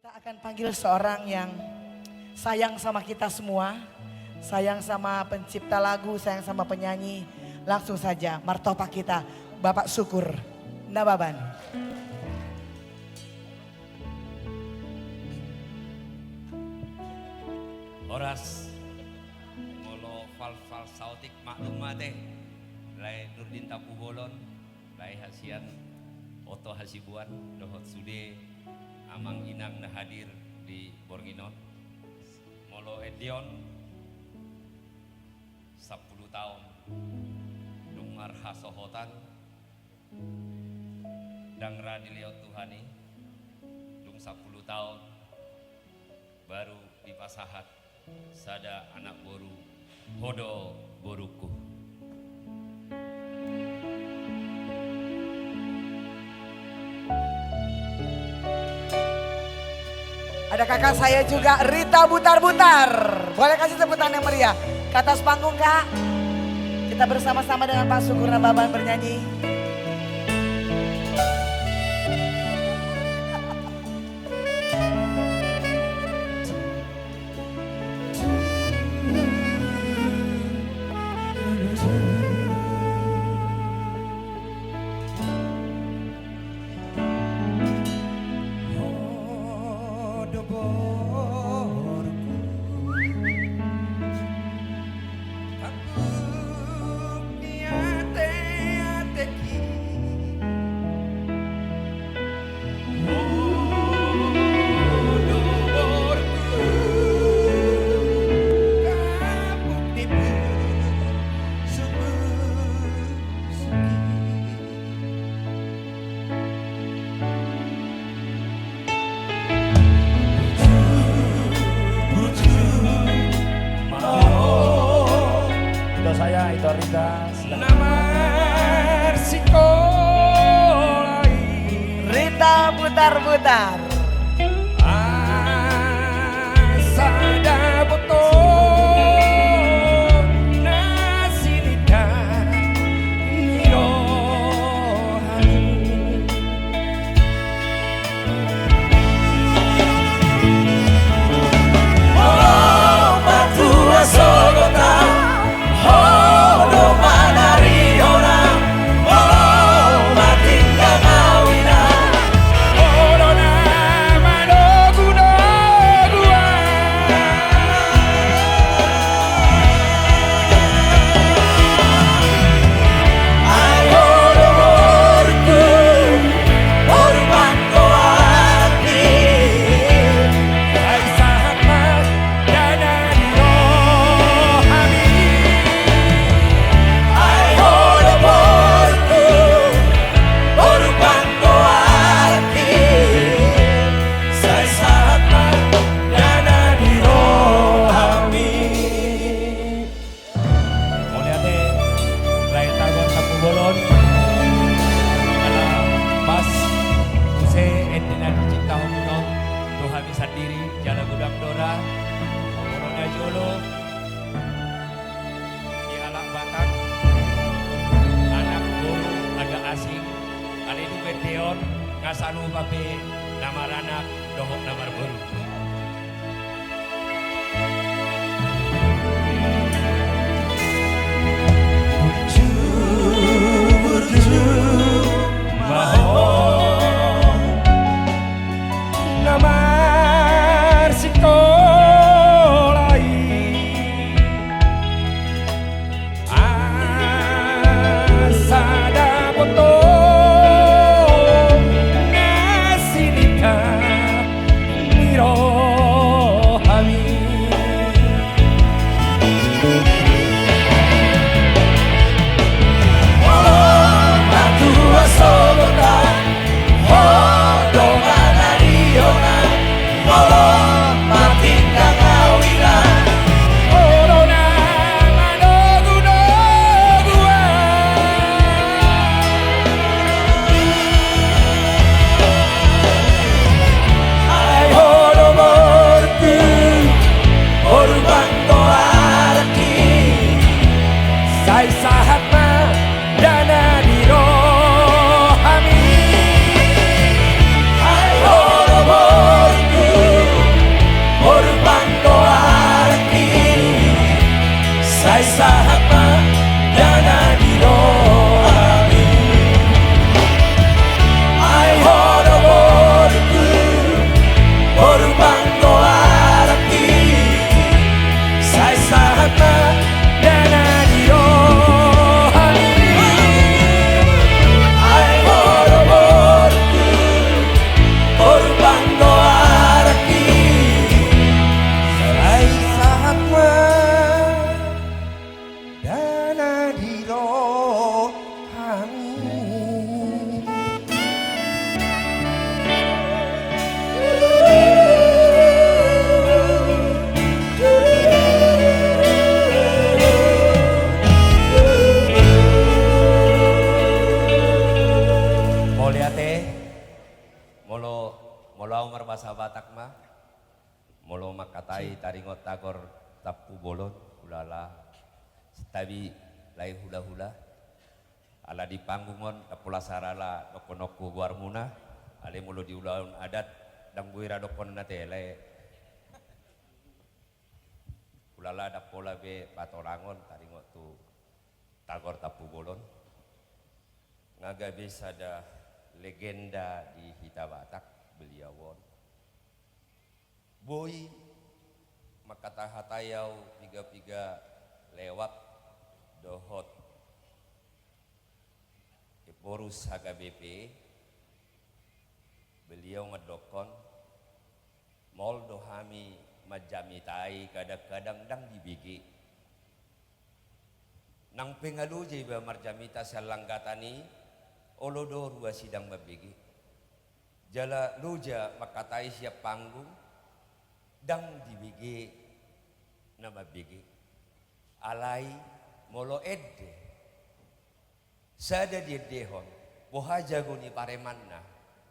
Kita akan panggil seorang yang sayang sama kita semua, sayang sama pencipta lagu, sayang sama penyanyi. Langsung saja martopak kita, Bapak Syukur Nababan. Horas ngolo fal sautik maklum mate lai Nurdin Tapu Bolon lai hasian Oto Hasibuan dohot sude amang inang na hadir di Borginon molo edion 10 tahun dungar hasohotan dangra diliot Tuhani dung 10 tahun baru dipasahat sada anak boru hodo boruku. Ada kakak saya juga, Rita Butar-Butar. Boleh kasih sebutan yang meriah ke atas panggung, Kak. Kita bersama-sama dengan Pak Syukur Nababan bernyanyi. Saya itu Rita Namar sikolai Rita Butar-Butar. asada boto nasilita nirohani oh batu asogota hodo manari orang oh matingga ngawina hodo nama dogu dogua ayo doborku korban koati ay sahabat dana rohani ayo doborku korban koati say sahabat dana rohani. Mulyate Rai Tagon Tapu Bolon dalam pas Use Endina Cinta Homuno Tuhan sendiri Jala Gudang Dora Bolonnya Jolo di Alak Batak anak guru agak asing kali itu Beteon ngasanu babe nama anak dohok namar baru. Namar sikolai asada boto nasilita mah molo makatai taringot tagor tapu bolon ulala tabi lai hula-hula ala di panggungon kapula sarala noko-noko guarmuna ale molo di ulaun adat dang buira dokon na tele ulala da pola be patorangon taringot tu tagor tapu bolon ngaga bisa ada legenda di Hitabatak beliauon boy makatahatayau piga-piga lewat dohot Borus HKBP beliau ngedokon mol dohami majamitai kadang-kadang dang dibigi nang pengalu jiba marjamita salanggatani olodo rua sidang mabigi jala luja makatai siap panggung dang dibigi nama bigi alai molo edde sada dia dehon boha jagoni paremanna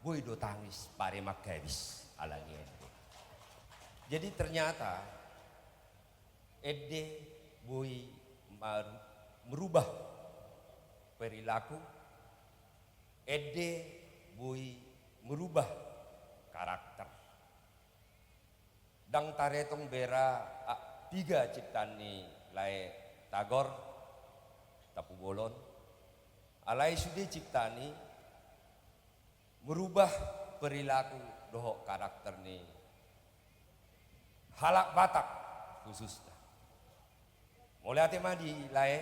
boy do tangis paremak gabis alani edde jadi ternyata edde boy merubah perilaku edde boy merubah karakter dang taretong bera tiga ciptani lae tagor tapu bolon alai sudi ciptani merubah perilaku dohok karakter ni halak Batak khususnya mulai ate madi lae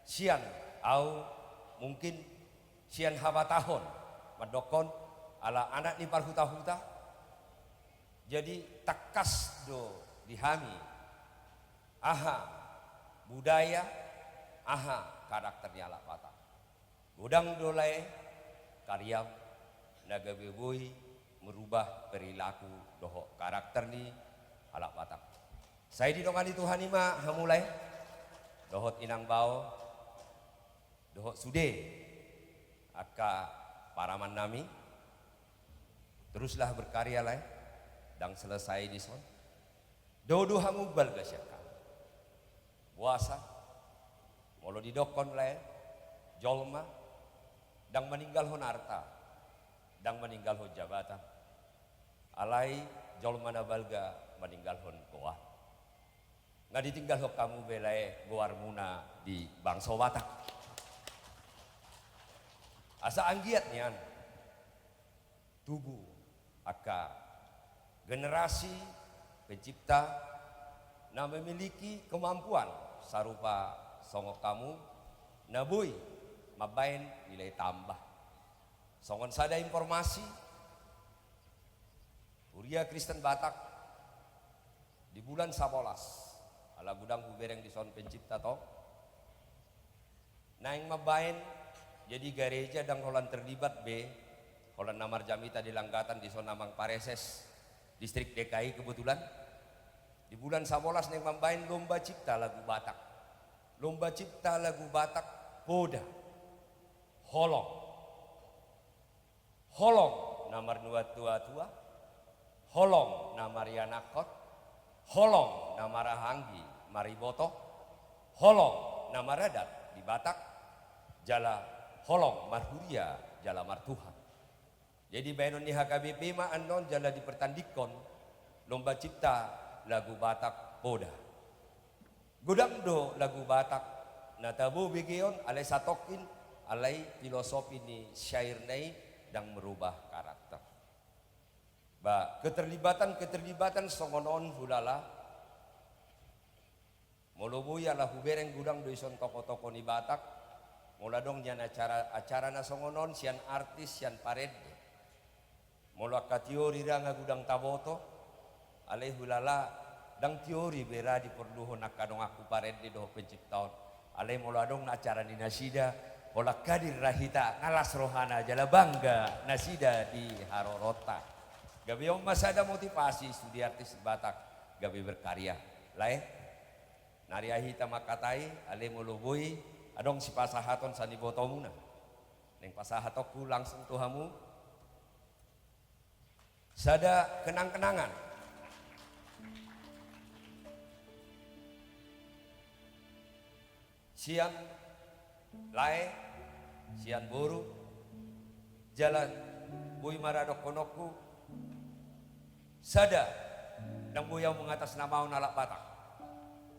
sian au mungkin sian habatahon madokon ala anak ni parhuta-huta jadi takas do dihami aha budaya aha karakternya ala Batak gudang dolai karyam naga beboi merubah perilaku doho karakter ni ala Batak saya didongani Tuhan ima hamulai dohot inang bau dohot sude aka paraman nami teruslah berkarya lai dan selesai di son dodo hamu balgasyaka puasa molo didokon lai jolma dang meninggal hon harta dang meninggal hon jabatan alai jolma na balga meninggal hon goa nggak ditinggal ho kamu belai goar muna di bangsa Batak asa anggiat nian tubuh aka generasi pencipta na memiliki kemampuan sarupa songok kamu nabui mabain nilai tambah songon sada informasi Uria Kristen Batak di bulan 11 ala gudang bubereng di son pencipta to naing mabain jadi gereja dan holan terlibat be holan namar jamita di Langgatan di son Namang Pareses distrik DKI kebetulan di bulan 11 naing mabain lomba cipta lagu Batak lomba cipta lagu Batak Poda holong holong namar nuat tua-tua holong namar yanakot holong namar hanggi mariboto holong namar adat di Batak jala holong marhuria jala martuha jadi benon di HKBP ma anon jala dipertandikon lomba cipta lagu Batak Poda gudang do lagu Batak natabu bigion alai satokin alai filosofi ni syair nai dan merubah karakter ba keterlibatan songonon hulala molobu ya lahu bereng gudang do ison toko-toko ni Batak mula dong jan acara na songonon sian artis sian parede mula ka teori ranga gudang taboto alai hulala dang teori bera diperluhon nakadong aku parede do penciptaon alai mula dong na acara ni nasida Ola kadir rahita ngalas rohana jala bangga nasida di Harorota. Gabi yang masa ada motivasi studi artis Batak gabi berkarya. Lain nari ahita makatai ale mulubui adong si pasahaton sani botomuna. Neng pasahatoku langsung tuhamu sada kenang-kenangan. Sian lae, sian boru, jalan bui maradok konoku, sada dan buyau mengatasnamaun halak Batak,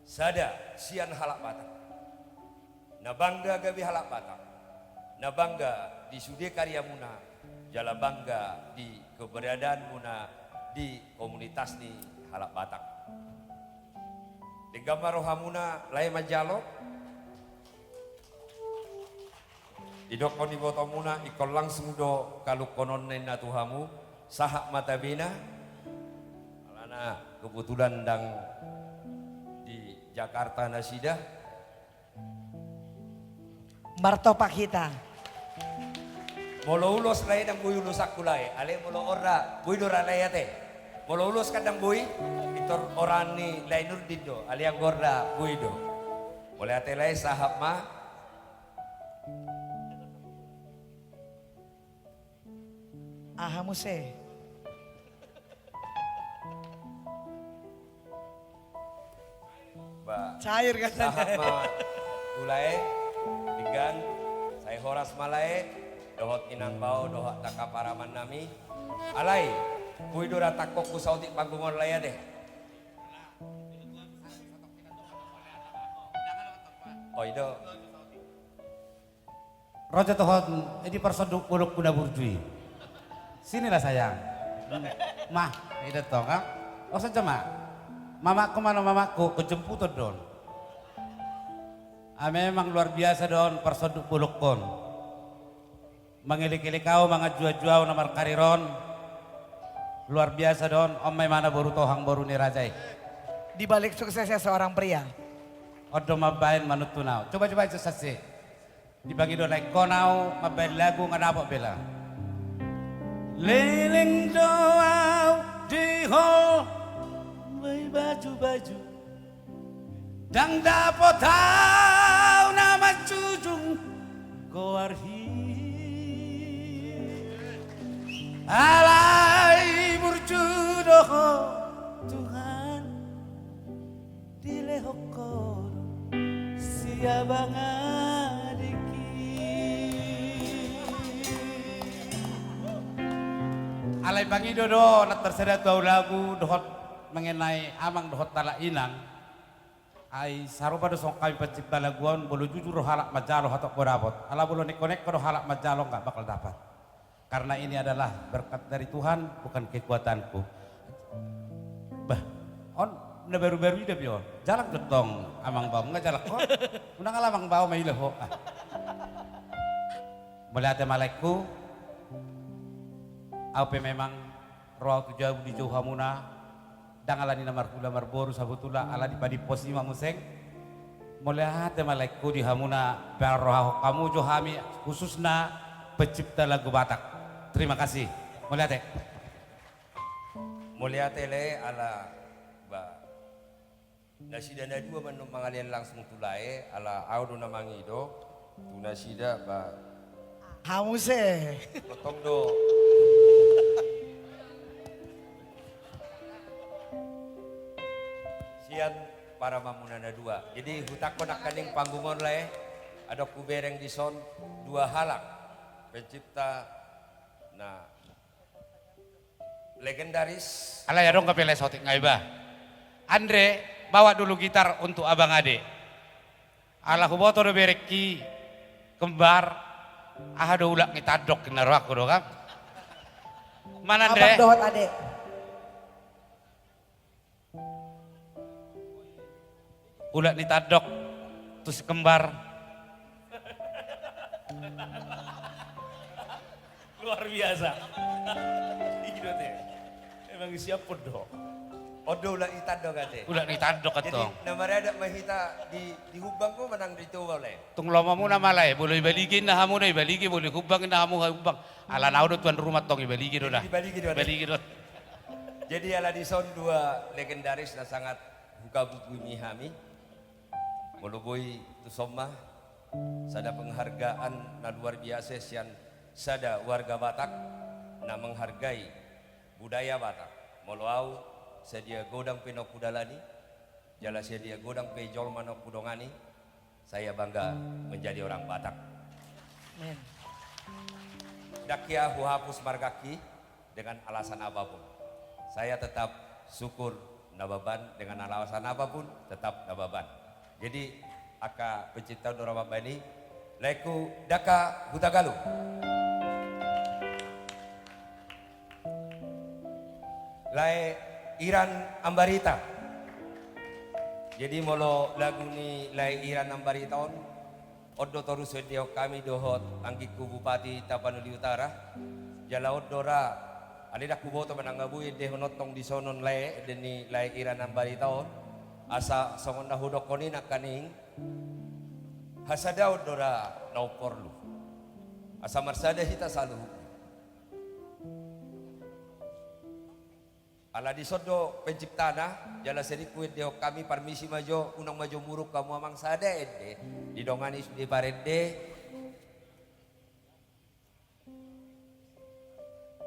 sada sian halak Batak, nabangga gabi halak Batak, nabangga di sude karyamuna, jala bangga di keberadaan muna di komunitas ni halak Batak. Di gambar rohamuna lae majalo, idok koni botomuna ikon langsung do kaluk konon nena tuhamu sahak mata bina alana kebetulan dang di Jakarta nasida Martopak kita. molo ulos lain ang buy ulos aku lain ale molo ora buy dora layate molo ulos kadang buy itor orani lain urdido ale ang gorda buy do boleh ate lain sahab ma Ahamuse. ba Cair sahab katanya. ma ulai digan saya horas malai dohot inang bau dohot takaparaman nami alai buy dora takok ku sautik panggungon laya deh oh itu Roja tohon, ini persoduk puluk kuda burdui. Sinilah sayang. Mah, itu toh kan? Oh saja mak. Mamaku mana mamaku kejemput don. Memang luar biasa don persoduk puluk kon. Mengilik-ilik kau mangajua-jua nomor kariron. Luar biasa don. Om mana baru tohang baru ni rajai. Di balik suksesnya seorang pria. Odo mabain manut tunau. Coba-coba itu sasi. Dibagi do like konau mabain lagu ngadapok bela. Liling doau di hall may baju-baju dang dapat tahu nama jujung goarhi alai burjudoho Tuhan dilehokor siabang adiki alai bangi dodo nak tersedia dua lagu dohot mengenai amang dohot tala inang ai sarupa do song kami pencipta laguan bolu jujur halak majalo hatok bodabot ala bolu nek-nek do halak majalo enggak bakal dapat karena ini adalah berkat dari Tuhan bukan kekuatanku bah on na baru-baru ida bion jalak getong amang bau enggak jalak kok unang alamang bau mai leho melihat malaiku apa memang roh tu jauh di jauh hamuna dang ala ni namar boru sabutula ala di padi posi museng melihat malaiku di hamuna berroh kamu johami khususna pencipta lagu Batak. Terima kasih. Melihat mulia tele ala ba nasida na dua manung mangalian langsung tulae ala audo na mangido tu nasida ba Hamuse. potong do sian para mamuna na dua jadi hutak ko nak kaning panggungon lae ada kubereng di son dua halak pencipta nah legendaris ala ya dong kepele sotik ngaiba. Andre bawa dulu gitar untuk abang ade. Ala huboto do bereki kembar ah do ulak ngitadok kinaro aku do kan. Mana Andre? Abang dohot adek. Ulak nitadok terus kembar. Luar biasa. Iya teh. Emang siap podo. odo ulah itado kate Ulak nitadok jadi atong. namanya ada mahita di hubang ko manang dito wale Tung loma muna malay, boleh ibaligin na hamo na ibaligi, boleh hubang na hamo hubang. Ala na do tuan rumah tong ibaligi do dah. Ibaligi do dah. Ibaligi do. jadi ala di sound dua legendaris na sangat buka buku mihami muluboy tu somma sada penghargaan na luar biasa sian sada warga Batak na menghargai budaya Batak. Moloau sedia godang pino kudalani, jala sedia godang pejol mano kudongani. Saya bangga menjadi orang Batak. Amin. Dakia huhapus margaki dengan alasan apapun. Saya tetap syukur nababan dengan alasan apapun tetap nababan. Jadi aka pencipta Dorama Bani leku daka hutagalu. Lai Iran Ambarita. Jadi molo lagu ni lai Iran Ambarita on oddo toru sedio kami dohot anggiku Bupati Tapanuli Utara jala oddora alida kuboto manangabu de honotong di sonon lai deni lai Iran Ambarita on asa songon nahudok koni nakaning hasada oddora nauporlu asa marsada hita salu ala di sodo penciptana jala seri kuit deo kami permisi majo unang majo muruk kamu amang sada ede di dongani di parede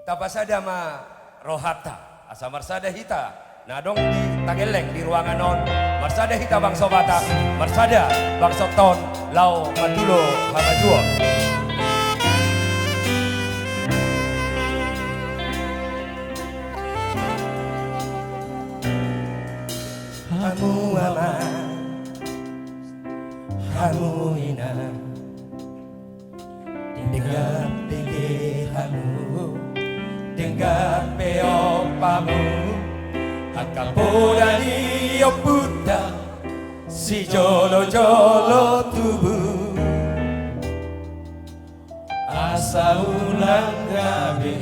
tapasada ma rohata asa marsada hita nah dong di tageleng di ruangan non marsada hita bangsa Batak marsada bangsa ton lau matulo hamajuo. Hamu ama, hamu ina, dengar pege hamu, dengar peopamu, akapodani oputa, si jolo jolo tubuh, asa ulang gabe,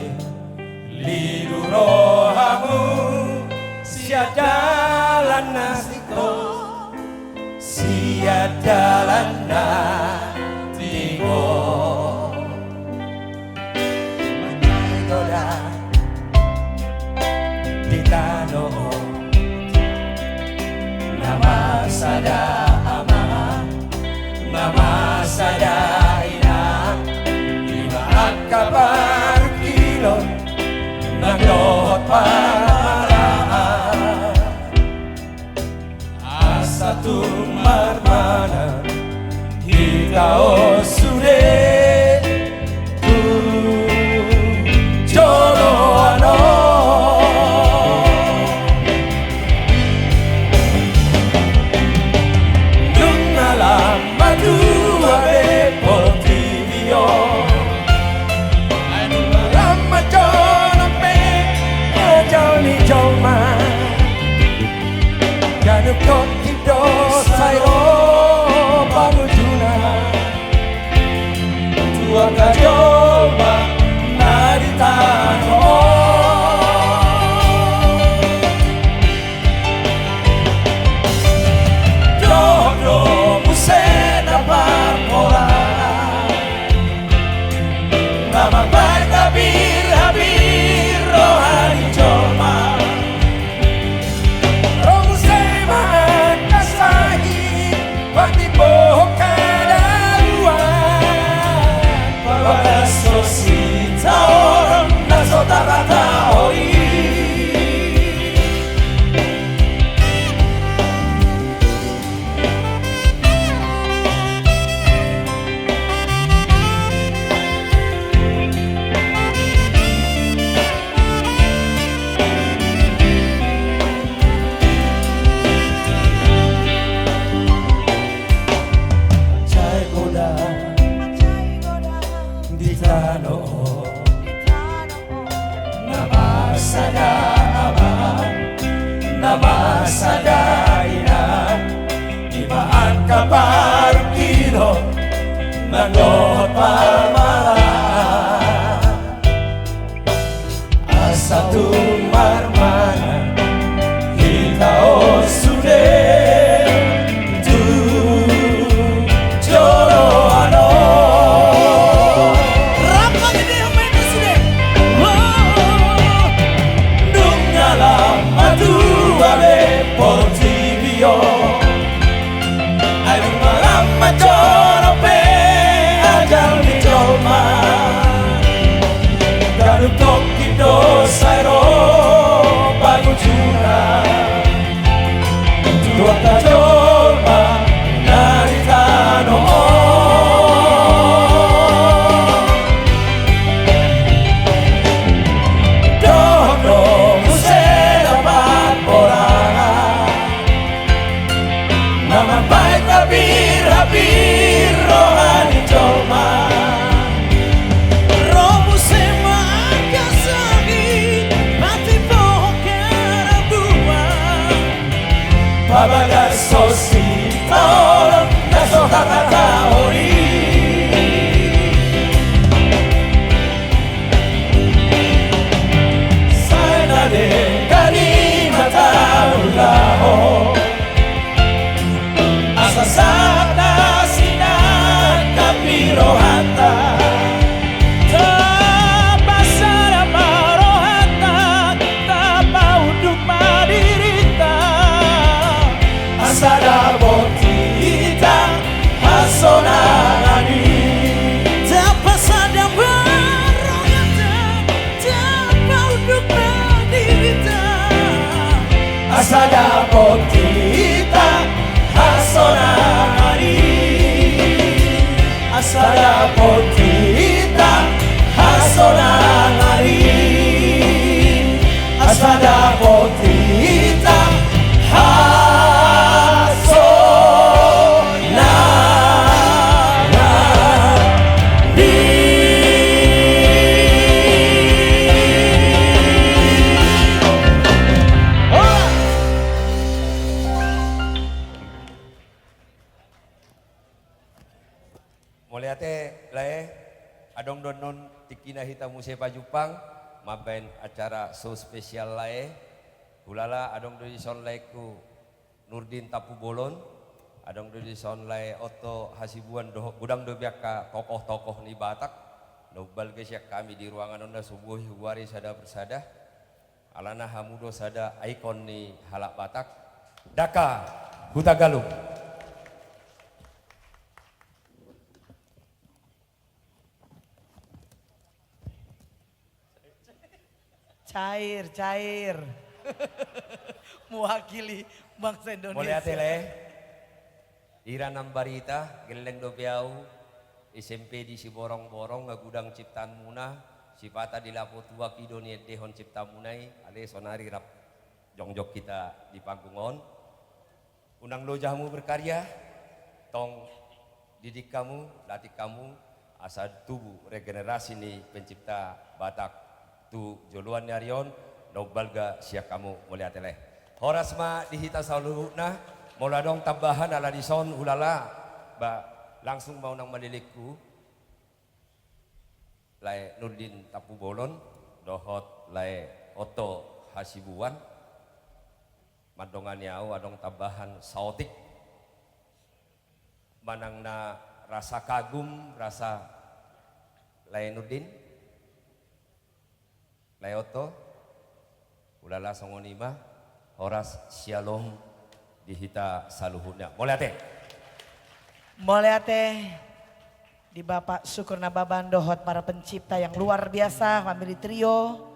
liru rohamu, siadalan nasiko siadalan natiko goda di tano nama sada ama nama sada ina lima kabar kilon nagdot satu marmana hikao sude tu jolo ano nungalam madu abe potivio nungalam majon pe joni joma ganukot sairo pangujuna tua kajoba naritano jodo musena parpora nama baik habir rohani joma satu marmana hikao sude tu jolo ano rapa gede omena sude nungala madu abe potivio ayu malam majoro pe ajal ni jolo Arjuna Tua kajolma narita no Dodo musela paporangan Nama baik rabir rohani jolma Romu sema akasagi mati pohon dua Babaga sosi tolong naso hakata ori Sana de kani mata ulaho Asa sana sinan kapiro hata Tapasara marohata Tapauduk madirita Asada botita hasonani Tapasada marohata Tapauduk madirita Asada botita hasonani Asada botita hasonani Asada botita Moliate lae adong donon tikina hita muse pajupang maben acara so spesial lae hulala adong doi son lae ku Nurdin Tapu Bolon adong doi son lae Otto Hasibuan gudang do biaka tokoh-tokoh ni Batak nobal geus ya kami di ruangan onda subuh huari sada bersada alana hamudo sada ikon ni halak Batak Daka Hutagalung. Cair. Mewakili bangsa Indonesia. Mulai atele, Ira Nambarita, Geleng Dobiau, SMP di si borong-borong, ngagudang ciptaan munah, si pata di lapo tua kidoni dehon cipta munai, ale sonari rap jongjok kita di panggungon. Unang lojahmu berkarya, tong didik kamu, latih kamu, asa tubuh regenerasi nih pencipta Batak. Tu joluan nyarion nobalga siak kamu mulai atele horas ma dihita saluhna moladong tambahan ala dison ulala ba langsung mau nang malilikku lae Nurdin Tapu Bolon dohot lae Otto Hasibuan madongan yau adong tambahan saotik manangna rasa kagum rasa lae Nurdin Leoto, ulala songonima, horas shalom dihita saluhuna. Moleate di Bapak Syukur Nababan dohot para pencipta yang luar biasa, family trio.